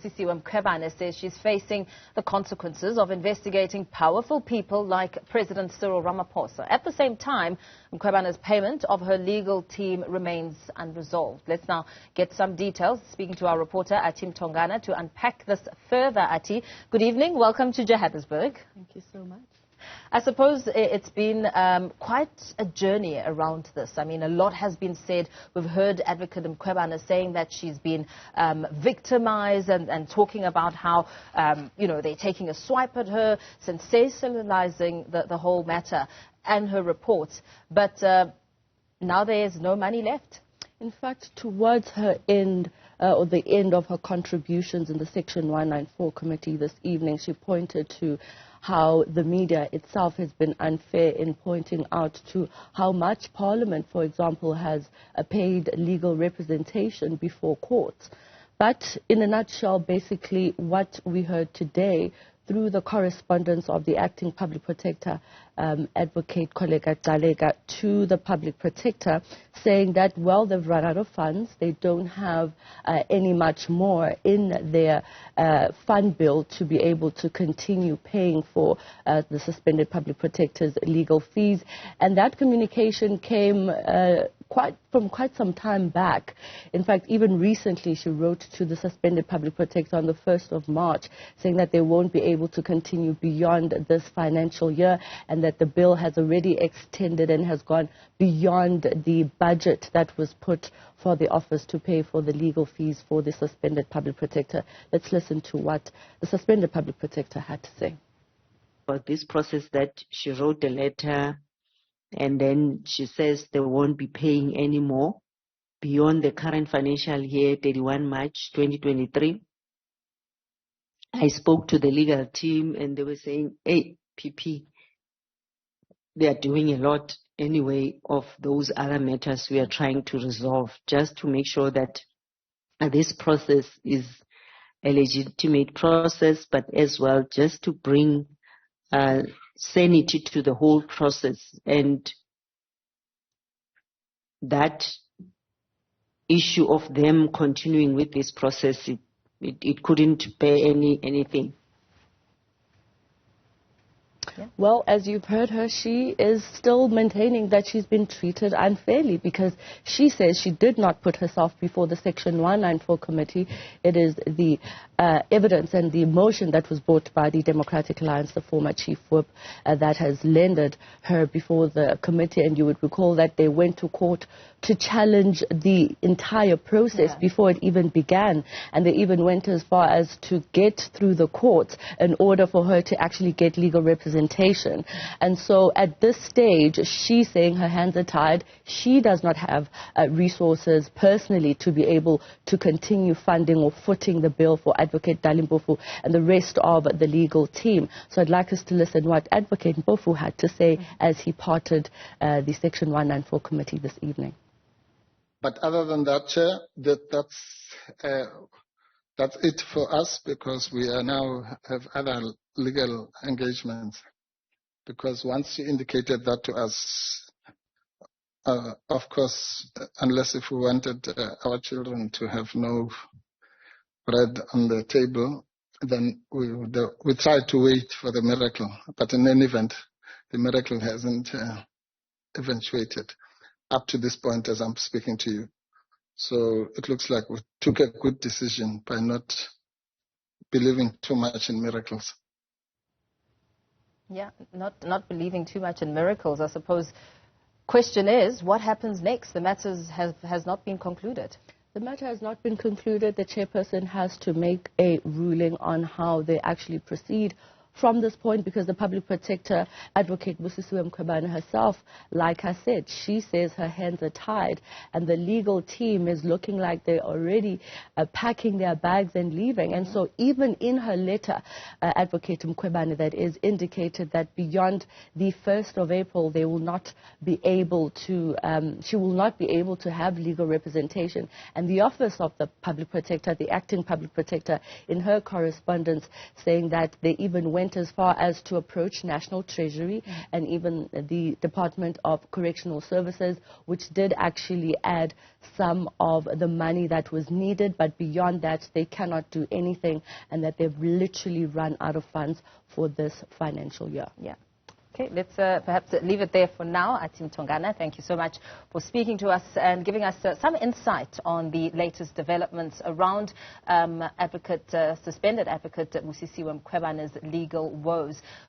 Busisiwe Mkhwebane says she's facing the consequences of investigating powerful people like President Cyril Ramaphosa. At the same time, Mkhwebane's payment of her legal team remains unresolved. Let's now get some details. Speaking to our reporter, Athi Mtongana, to unpack this further. Athi, good evening. Welcome to Johannesburg. Thank you so much. I suppose it's been quite a journey around this. I mean, a lot has been said. We've heard Advocate Mkhwebane saying that she's been victimized and talking about how, they're taking a swipe at her, sensationalizing the whole matter and her reports. But now there's no money left. In fact, towards her end, or the end of her contributions in the Section 194 committee this evening, she pointed to how the media itself has been unfair in pointing out to how much Parliament, for example, has paid legal representation before courts. But in a nutshell, basically what we heard today through the correspondence of the Acting Public Protector, Advocate Kollega Dalega, to the Public Protector, saying that, well, they've run out of funds. They don't have any much more in their fund bill to be able to continue paying for the suspended Public Protector's legal fees. And that communication came from quite some time back. In fact, even recently she wrote to the suspended Public Protector on the 1st of March saying that they won't be able to continue beyond this financial year and that the bill has already extended and has gone beyond the budget that was put for the office to pay for the legal fees for the suspended Public Protector. Let's listen to what the suspended Public Protector had to say. About this process, that she wrote a letter and then she says they won't be paying any more beyond the current financial year, 31 March 2023. I spoke to the legal team and they were saying, hey, PP, they are doing a lot anyway of those other matters we are trying to resolve, just to make sure that this process is a legitimate process, but as well just to bring sanity to the whole process. And that issue of them continuing with this process, it couldn't bear anything. Yeah. Well, as you've heard her, she is still maintaining that she's been treated unfairly because she says she did not put herself before the Section 194 committee. It is the evidence and the motion that was brought by the Democratic Alliance, the former chief whip, that has landed her before the committee. And you would recall that they went to court to challenge the entire process before it even began. And they even went as far as to get through the courts in order for her to actually get legal representation. And so at this stage, she's saying her hands are tied. She does not have resources personally to be able to continue funding or footing the bill for Advocate Dalimpofu and the rest of the legal team. So I'd like us to listen what Advocate Mpofu had to say as he parted the Section 194 committee this evening. But other than that, Chair, that's it for us, because we are now have other legal engagements. Because once you indicated that to us, of course, unless if we wanted our children to have no bread on the table, then we tried to wait for the miracle. But in any event, the miracle hasn't eventuated up to this point as I'm speaking to you. So it looks like we took a good decision by not believing too much in miracles. Yeah, not believing too much in miracles. I suppose question is, what happens next? The matter has not been concluded. The matter has not been concluded. The chairperson has to make a ruling on how they actually proceed from this point, because the Public Protector, Advocate Busisiwe Mkhwebane herself, like I said, she says her hands are tied, and the legal team is looking like they're already packing their bags and leaving. And so even in her letter, Advocate Mkhwebane, that is, indicated that beyond the 1st of April, they will not be able to, she will not be able to have legal representation. And the Office of the Public Protector, the Acting Public Protector, in her correspondence, saying that they even went went as far as to approach National Treasury and even the Department of Correctional Services, which did actually add some of the money that was needed, but beyond that they cannot do anything, and that they've literally run out of funds for this financial year. Yeah. Okay, let's perhaps leave it there for now. Athi Mtongana, thank you so much for speaking to us and giving us some insight on the latest developments around suspended advocate Busisiwe Mkhwebane's legal woes.